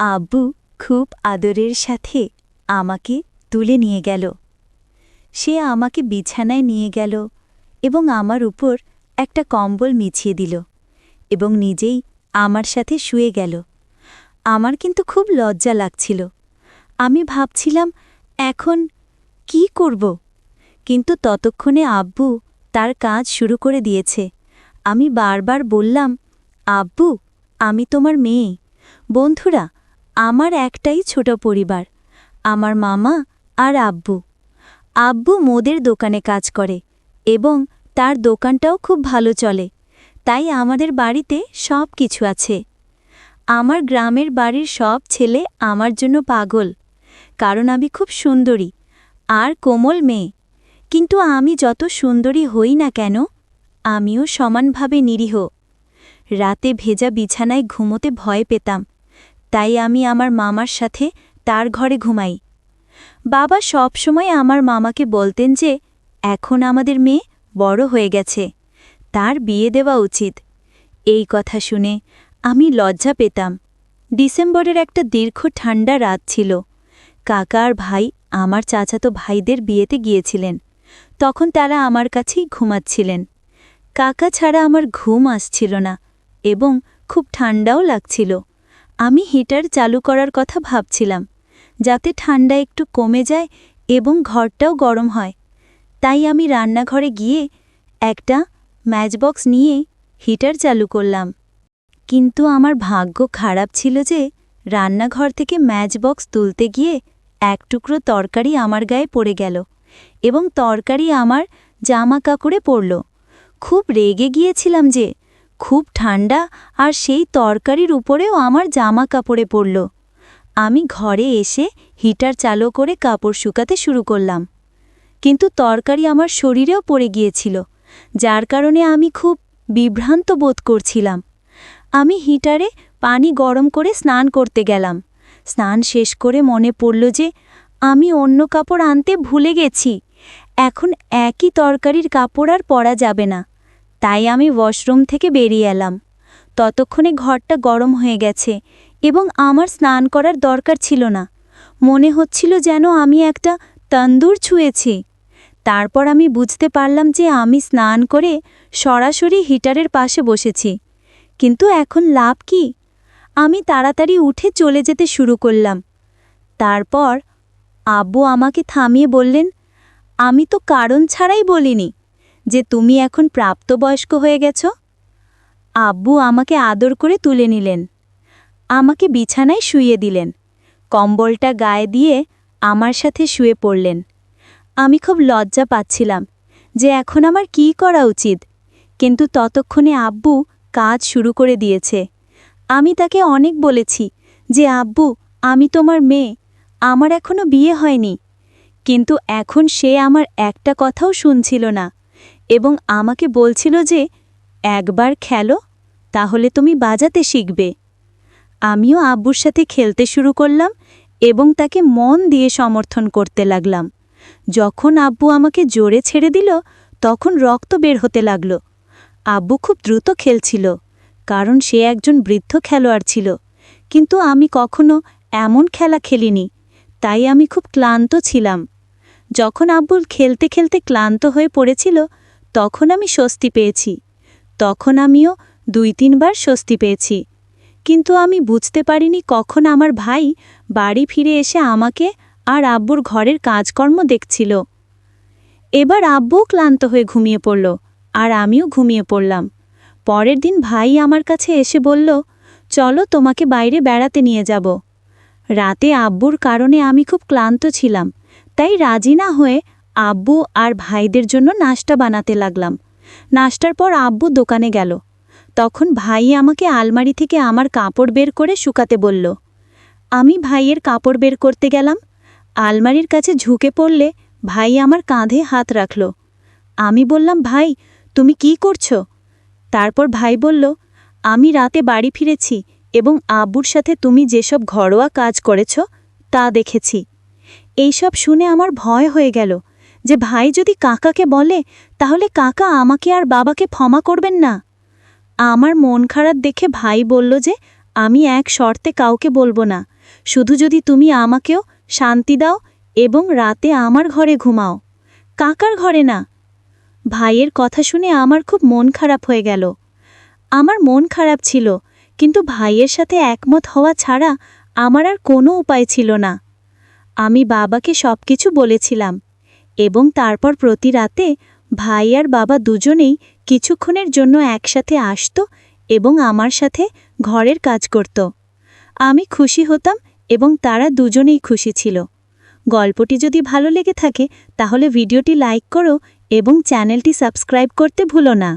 আব্বু খুব আদরের সাথে আমাকে তুলে নিয়ে গেল। সে আমাকে বিছানায় নিয়ে গেল এবং আমার উপর একটা কম্বল বিছিয়ে দিল এবং নিজেই আমার সাথে শুয়ে গেল। আমার কিন্তু খুব লজ্জা লাগছিল। আমি ভাবছিলাম এখন কি করব, কিন্তু ততক্ষণে আব্বু তার কাজ শুরু করে দিয়েছে। আমি বারবার বললাম, আব্বু আমি তোমার মেয়ে। বন্ধুরা, আমার একটাই ছোট পরিবার, আমার মামা আর আব্বু। আব্বু মোদের দোকানে কাজ করে এবং তার দোকানটাও খুব ভালো চলে, তাই আমাদের বাড়িতে সব কিছু আছে। আমার গ্রামের বাড়ির সব ছেলে আমার জন্য পাগল, কারণ আমি খুব সুন্দরী আর কোমল মেয়ে। কিন্তু আমি যত সুন্দরী হই না কেন, আমিও সমানভাবে নিরীহ। রাতে ভেজা বিছানায় ঘুমোতে ভয় পেতাম, তাই আমি আমার মামার সাথে তার ঘরে ঘুমাই। বাবা সবসময় আমার মামাকে বলতেন যে এখন আমাদের মেয়ে বড় হয়ে গেছে, তার বিয়ে দেওয়া উচিত। এই কথা শুনে আমি লজ্জা পেতাম। ডিসেম্বরের একটা দীর্ঘ ঠান্ডা রাত ছিল। কাকা আর ভাই আমার চাচাতো ভাইদের বিয়েতে গিয়েছিলেন। তখন তারা আমার কাছেই ঘুমাচ্ছিলেন। কাকা ছাড়া আমার ঘুম আসছিল না এবং খুব ঠান্ডাও লাগছিল। আমি হিটার চালু করার কথা ভাবছিলাম, যাতে ঠান্ডা একটু কমে যায় এবং ঘরটাও গরম হয়। তাই আমি রান্নাঘরে গিয়ে একটা ম্যাচবক্স নিয়ে হিটার চালু করলাম। কিন্তু আমার ভাগ্য খারাপ ছিল যে রান্নাঘর থেকে ম্যাচবক্স তুলতে গিয়ে এক টুকরো তরকারি আমার গায়ে পড়ে গেল এবং তরকারি আমার জামা কাপড়ে পড়ল। খুব রেগে গিয়েছিলাম যে খুব ঠান্ডা আর সেই তরকারির উপরেও আমার জামা কাপড়ে পড়ল। আমি ঘরে এসে হিটার চালু করে কাপড় শুকাতে শুরু করলাম, কিন্তু তরকারি আমার শরীরেও পড়ে গিয়েছিল, যার কারণে আমি খুব বিভ্রান্ত বোধ করছিলাম। আমি হিটারে পানি গরম করে স্নান করতে গেলাম। স্নান শেষ করে মনে পড়ল যে আমি অন্য কাপড় আনতে ভুলে গেছি। এখন একই তরকারির কাপড় আর পরা যাবে না, তাই আমি ওয়াশরুম থেকে বেরিয়ে এলাম। ততক্ষণে ঘরটা গরম হয়ে গেছে এবং আমার স্নান করার দরকার ছিল না। মনে হচ্ছিল যেন আমি একটা তন্দুর ছুঁয়েছি। তারপর আমি বুঝতে পারলাম যে আমি স্নান করে সরাসরি হিটারের পাশে বসেছি। কিন্তু এখন লাভ কি? আমি তাড়াতাড়ি উঠে চলে যেতে শুরু করলাম। তারপর আব্বু আমাকে থামিয়ে বললেন, আমি তো কারণ ছাড়াই বলিনি যে তুমি এখন প্রাপ্তবয়স্ক হয়ে গেছ। আব্বু আমাকে আদর করে তুলে নিলেন, আমাকে বিছানায় শুইয়ে দিলেন, কম্বলটা গায়ে দিয়ে আমার সাথে শুয়ে পড়লেন। আমি খুব লজ্জা পাচ্ছিলাম যে এখন আমার কী করা উচিত, কিন্তু ততক্ষণে আব্বু কাজ শুরু করে দিয়েছে। আমি তাকে অনেক বলেছি যে আব্বু আমি তোমার মেয়ে, আমার এখনো বিয়ে হয়নি। কিন্তু এখন সে আমার একটা কথাও শুনছিল না এবং আমাকে বলছিল যে একবার খেলো, তাহলে তুমি বাজাতে শিখবে। আমিও আব্বুর সাথে খেলতে শুরু করলাম এবং তাকে মন দিয়ে সমর্থন করতে লাগলাম। যখন আব্বু আমাকে জোরে ছেড়ে দিল, তখন রক্ত বের হতে লাগল। আব্বু খুব দ্রুত খেলছিল, কারণ সে একজন বৃদ্ধ খেলোয়াড় ছিল, কিন্তু আমি কখনো এমন খেলা খেলিনি, তাই আমি খুব ক্লান্ত ছিলাম। যখন আব্বু খেলতে খেলতে ক্লান্ত হয়ে পড়েছিল, তখন আমি স্বস্তি পেয়েছি। তখন আমিও 2-3 বার স্বস্তি পেয়েছি, কিন্তু আমি বুঝতে পারিনি কখন আমার ভাই বাড়ি ফিরে এসে আমাকে আর আব্বুর ঘরের কাজকর্ম দেখছিল। এবার আব্বুও ক্লান্ত হয়ে ঘুমিয়ে পড়ল আর আমিও ঘুমিয়ে পড়লাম। পরের দিন ভাই আমার কাছে এসে বলল, চলো তোমাকে বাইরে বেড়াতে নিয়ে যাব। রাতে আব্বুর কারণে আমি খুব ক্লান্ত ছিলাম, তাই রাজি না হয়ে আব্বু আর ভাইদের জন্য নাস্তা বানাতে লাগলাম। নাস্তার পর আব্বু দোকানে গেল। তখন ভাই আমাকে আলমারি থেকে আমার কাপড় বের করে শুকাতে বলল। আমি ভাইয়ের কাপড় বের করতে গেলাম। আলমারির কাছে ঝুঁকে পড়লে ভাই আমার কাঁধে হাত রাখল। আমি বললাম, ভাই তুমি কি করছো? তারপর ভাই বলল, আমি রাতে বাড়ি ফিরেছি এবং আব্বুর সাথে তুমি যেসব ঘরোয়া কাজ করেছ তা দেখেছি। এইসব শুনে আমার ভয় হয়ে গেল যে ভাই যদি কাকাকে বলে, তাহলে কাকা আমাকে আর বাবাকে ক্ষমা করবেন না। আমার মন খারাপ দেখে ভাই বলল যে আমি এক শর্তে কাউকে বলবো না, শুধু যদি তুমি আমাকেও শান্তি দাও এবং রাতে আমার ঘরে ঘুমাও, কাকার ঘরে না। ভাইয়ের কথা শুনে আমার খুব মন খারাপ হয়ে গেল। আমার মন খারাপ ছিল, কিন্তু ভাইয়ের সাথে একমত হওয়া ছাড়া আমার আর কোনো উপায় ছিল না। আমি বাবাকে সবকিছু বলেছিলাম এবং তারপর প্রতি রাতে ভাই আর বাবা দুজনেই কিছুক্ষণের জন্য একসাথে আসত এবং আমার সাথে ঘরের কাজ করত। আমি খুশি হতাম এবং তারা দুজনেই খুশি ছিল। গল্পটি যদি ভালো লেগে থাকে তাহলে ভিডিওটি লাইক করো এবং চ্যানেলটি সাবস্ক্রাইব করতে ভুলো না।